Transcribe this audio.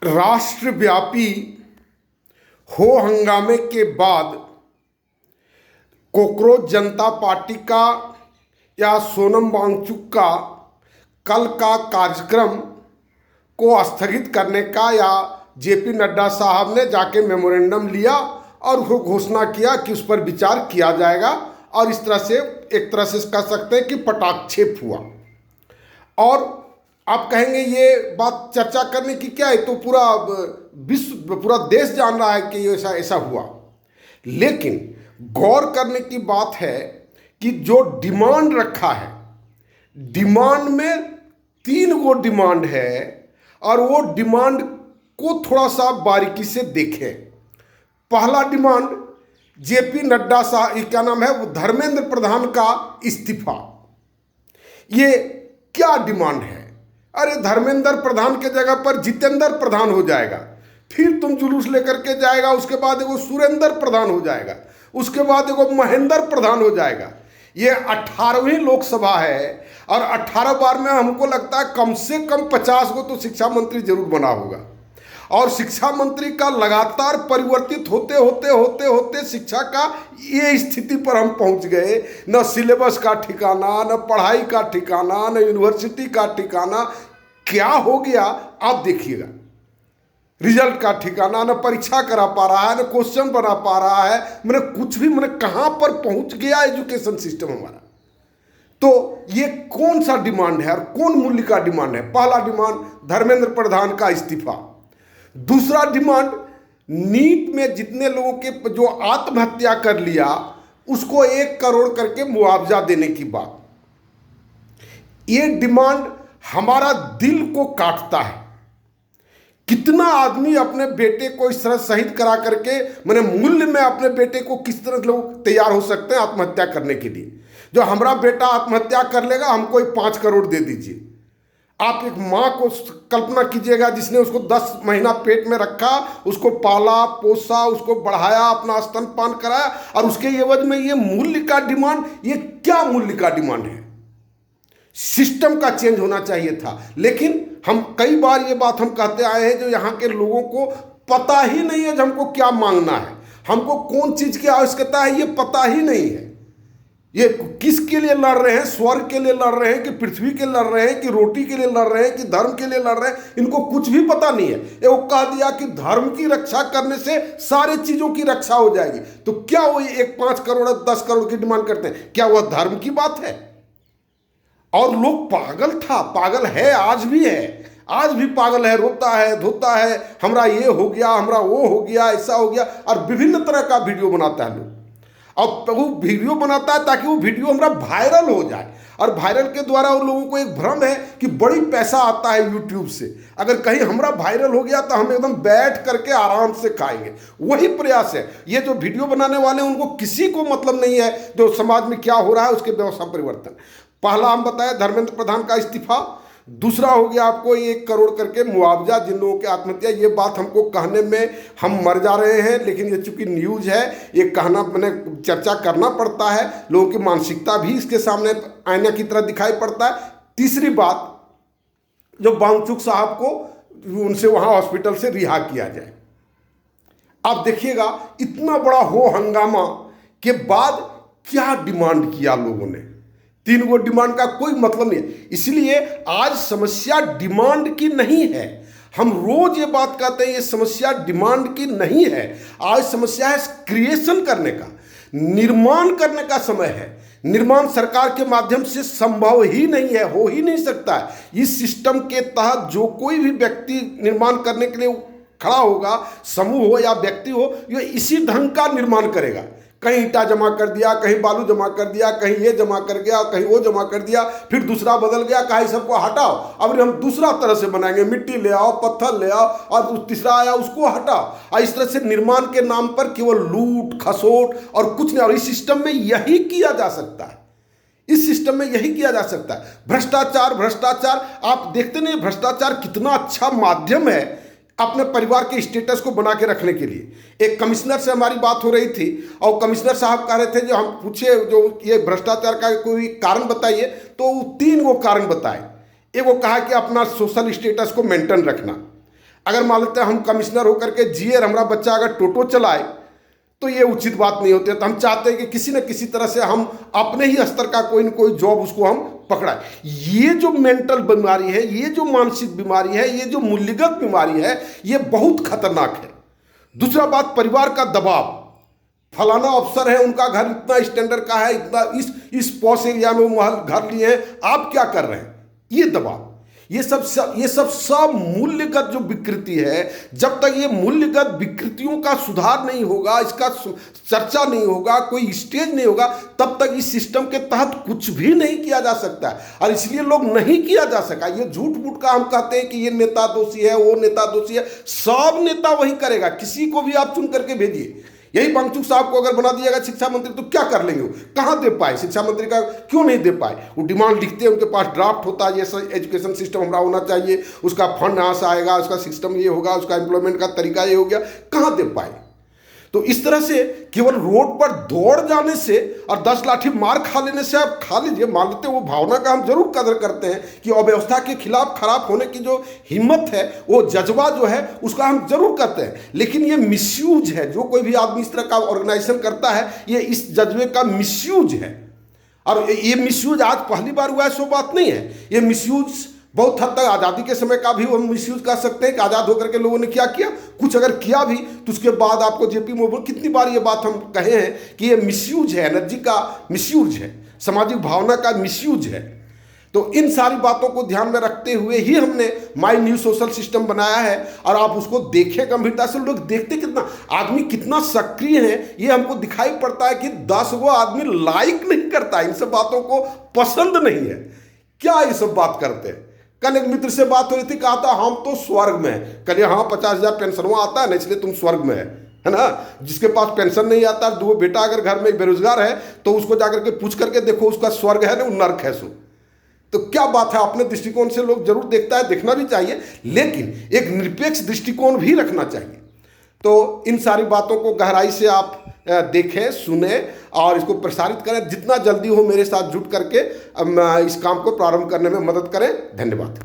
राष्ट्रव्यापी हो हंगामे के बाद कॉकरोच जनता पार्टी का या सोनम वांगचुक का कल का कार्यक्रम को स्थगित करने का या जेपी नड्डा साहब ने जाके मेमोरेंडम लिया और उसको घोषणा किया कि उस पर विचार किया जाएगा और इस तरह से एक तरह से कह सकते हैं कि पटाक्षेप हुआ। और आप कहेंगे ये बात चर्चा करने की क्या है, तो पूरा विश्व पूरा देश जान रहा है कि ये ऐसा ऐसा हुआ। लेकिन गौर करने की बात है कि जो डिमांड रखा है, डिमांड में 3 गो डिमांड है और वो डिमांड को थोड़ा सा बारीकी से देखें। पहला डिमांड जेपी नड्डा साहब, क्या नाम है वो, धर्मेंद्र प्रधान का इस्तीफा। ये क्या डिमांड है? अरे धर्मेंद्र प्रधान के जगह पर जितेंद्र प्रधान हो जाएगा, फिर तुम जुलूस लेकर के जाएगा, उसके बाद एगो सुरेंद्र प्रधान हो जाएगा, उसके बाद एगो महेंद्र प्रधान हो जाएगा। ये 18वीं लोकसभा है और 18 बार में हमको लगता है कम से कम 50 को तो शिक्षा मंत्री जरूर बना होगा। और शिक्षा मंत्री का लगातार परिवर्तित होते होते होते होते शिक्षा का ये स्थिति पर हम पहुंच गए, न सिलेबस का ठिकाना, न पढ़ाई का ठिकाना, न यूनिवर्सिटी का ठिकाना। क्या हो गया आप देखिएगा, रिजल्ट का ठिकाना, न परीक्षा करा पा रहा है, न क्वेश्चन बना पा रहा है। मैंने कुछ भी, मैंने कहाँ पर पहुंच गया एजुकेशन सिस्टम हमारा। तो ये कौन सा डिमांड है और कौन मूल्य का डिमांड है? पहला डिमांड धर्मेंद्र प्रधान का इस्तीफा। दूसरा डिमांड नीट में जितने लोगों के जो आत्महत्या कर लिया उसको 1 करोड़ करके मुआवजा देने की बात। ये डिमांड हमारा दिल को काटता है। कितना आदमी अपने बेटे को इस तरह शहीद करा करके, मैंने मूल्य में अपने बेटे को किस तरह लोग तैयार हो सकते हैं आत्महत्या करने के लिए। जो हमारा बेटा आत्महत्या कर लेगा हमको 5 करोड़ दे दीजिए। आप एक माँ को कल्पना कीजिएगा जिसने उसको 10 महीना पेट में रखा, उसको पाला पोसा, उसको बढ़ाया, अपना स्तनपान कराया, और उसके एवज में ये मूल्य का डिमांड। ये क्या मूल्य का डिमांड है? सिस्टम का चेंज होना चाहिए था। लेकिन हम कई बार ये बात हम कहते आए हैं, जो यहाँ के लोगों को पता ही नहीं है कि हमको क्या मांगना है, हमको कौन चीज की आवश्यकता है, ये पता ही नहीं है। ये किसके लिए लड़ रहे हैं? स्वर्ग के लिए लड़ रहे हैं कि पृथ्वी के लड़ रहे हैं कि रोटी के लिए लड़ रहे हैं कि धर्म के लिए लड़ रहे हैं? इनको कुछ भी पता नहीं है। ये वो कह दिया कि धर्म की रक्षा करने से सारे चीजों की रक्षा हो जाएगी। तो क्या वो 5 करोड़ 10 करोड़ की डिमांड करते हैं? क्या वह धर्म की बात है? और लोग पागल था, पागल है, आज भी है, आज भी पागल है, रोता है धोता है, हमरा ये हो गया, हमरा वो हो गया, ऐसा हो गया, और विभिन्न तरह का वीडियो बनाता है लोग। और वो वीडियो बनाता है ताकि वो वीडियो हमारा वायरल हो जाए, और वायरल के द्वारा उन लोगों को एक भ्रम है कि बड़ी पैसा आता है यूट्यूब से। अगर कहीं हमारा वायरल हो गया तो हम एकदम बैठ करके आराम से खाएंगे। वही प्रयास है। ये जो वीडियो बनाने वाले उनको किसी को मतलब नहीं है जो समाज में क्या हो रहा है उसके व्यवस्था परिवर्तन। पहला हम बताया धर्मेंद्र प्रधान का इस्तीफा। दूसरा हो गया आपको 1 करोड़ करके मुआवजा जिन लोगों की आत्महत्या। ये बात हमको कहने में हम मर जा रहे हैं, लेकिन ये चूंकि न्यूज है, ये कहना मैंने चर्चा करना पड़ता है। लोगों की मानसिकता भी इसके सामने आईना की तरह दिखाई पड़ता है। तीसरी बात, जो वांगचुक साहब को उनसे वहां हॉस्पिटल से रिहा किया जाए। आप देखिएगा इतना बड़ा हो हंगामा के बाद क्या डिमांड किया लोगों ने। 3 गो डिमांड का कोई मतलब नहीं है। इसलिए आज समस्या डिमांड की नहीं है। हम रोज ये बात कहते हैं, ये समस्या डिमांड की नहीं है। आज समस्या है क्रिएशन करने का, निर्माण करने का समय है। निर्माण सरकार के माध्यम से संभव ही नहीं है, हो ही नहीं सकता है। इस सिस्टम के तहत जो कोई भी व्यक्ति निर्माण करने के लिए खड़ा होगा, समूह हो या व्यक्ति हो, ये इसी ढंग का निर्माण करेगा। कहीं ईटा जमा कर दिया, कहीं बालू जमा कर दिया, कहीं ये जमा कर गया, कहीं वो जमा कर दिया, फिर दूसरा बदल गया, कहीं सबको हटाओ, अब हम दूसरा तरह से बनाएंगे, मिट्टी ले आओ, पत्थर ले आओ, और तीसरा आया उसको हटाओ। और इस तरह से निर्माण के नाम पर केवल लूट खसोट और कुछ नहीं। और इस सिस्टम में यही किया जा सकता है, इस सिस्टम में यही किया जा सकता है। भ्रष्टाचार, भ्रष्टाचार, आप देखते नहीं भ्रष्टाचार कितना अच्छा माध्यम है अपने परिवार के स्टेटस को बना के रखने के लिए। एक कमिश्नर से हमारी बात हो रही थी और कमिश्नर साहब कह रहे थे, जो हम पूछे जो ये भ्रष्टाचार का कोई कारण बताइए, तो वो 3 गो कारण बताए। एक वो कहा कि अपना सोशल स्टेटस को मेंटेन रखना। अगर मान लेते हैं हम कमिश्नर होकर के जिए और हमारा बच्चा अगर टोटो चलाए तो ये उचित बात नहीं होती है। तो हम चाहते हैं कि किसी न किसी तरह से हम अपने ही स्तर का कोई न कोई जॉब उसको हम पकड़ाए। ये जो मेंटल बीमारी है, ये जो मानसिक बीमारी है, ये जो मूल्यगत बीमारी है, ये बहुत खतरनाक है। दूसरा बात, परिवार का दबाव। फलाना अफसर है, उनका घर इतना स्टैंडर्ड का है, इतना इस पॉश एरिया में वो महल घर लिए हैं, आप क्या कर रहे हैं, ये दबाव। ये सब मूल्यगत जो विकृति है, जब तक ये मूल्यगत विकृतियों का सुधार नहीं होगा, इसका चर्चा नहीं होगा, कोई स्टेज नहीं होगा, तब तक इस सिस्टम के तहत कुछ भी नहीं किया जा सकता है। और इसलिए लोग नहीं किया जा सका। ये झूठ मूठ का हम कहते हैं कि ये नेता दोषी है, वो नेता दोषी है, सब नेता वही करेगा। किसी को भी आप चुन करके भेजिए, यही वांगचुक साहब को अगर बना दिया गया शिक्षा मंत्री तो क्या कर लेंगे वो, कहाँ दे पाए, शिक्षा मंत्री का क्यों नहीं दे पाए। वो डिमांड लिखते हैं, उनके पास ड्राफ्ट होता है, ये एजुकेशन सिस्टम हमारा होना चाहिए, उसका फंड यहाँ से आएगा, उसका सिस्टम ये होगा, उसका एम्प्लॉयमेंट का तरीका ये हो गया, कहाँ दे पाए। तो इस तरह से केवल रोड पर दौड़ जाने से और 10 लाठी मार खा लेने से, आप खा लीजिए, मान लेते हैं वो भावना का हम जरूर कदर करते हैं कि अव्यवस्था के खिलाफ खराब होने की जो हिम्मत है, वो जज्बा जो है, उसका हम जरूर करते हैं। लेकिन ये मिसयूज है, जो कोई भी आदमी इस तरह का ऑर्गेनाइजेशन करता है, ये इस जज्बे का मिसयूज है। और ये मिसयूज आज पहली बार हुआ है, सो बात नहीं है। ये मिसयूज बहुत हद तक आज़ादी के समय का भी हम मिसयूज कर सकते हैं कि आज़ाद होकर के लोगों ने क्या किया, कुछ अगर किया भी तो उसके बाद आपको जेपी मोबाइल, कितनी बार ये बात हम कहे हैं कि ये मिसयूज है, एनर्जी का मिसयूज है, सामाजिक भावना का मिसयूज है। तो इन सारी बातों को ध्यान में रखते हुए ही हमने माई न्यू सोशल सिस्टम बनाया है। और आप उसको देखें गंभीरता से, लोग देखते कितना, आदमी कितना सक्रिय है, ये हमको दिखाई पड़ता है कि 10 गो आदमी लाइक नहीं करता, इन सब बातों को पसंद नहीं है। क्या ये सब बात करते हैं। कल एक मित्र से बात हो रही थी, कहा था हम तो स्वर्ग में हैं। कल हाँ 50,000 पेंशन आता है ना, इसलिए तुम स्वर्ग में है ना। जिसके पास पेंशन नहीं आता, दो बेटा अगर घर में बेरोजगार है तो उसको जाकर के पूछ करके देखो, उसका स्वर्ग है ना, वो नर्क है। सो तो क्या बात है, अपने दृष्टिकोण से लोग जरूर देखता है, देखना भी चाहिए, लेकिन एक निरपेक्ष दृष्टिकोण भी रखना चाहिए। तो इन सारी बातों को गहराई से आप देखें, सुने और इसको प्रसारित करें। जितना जल्दी हो मेरे साथ जुट करके इस काम को प्रारंभ करने में मदद करें। धन्यवाद।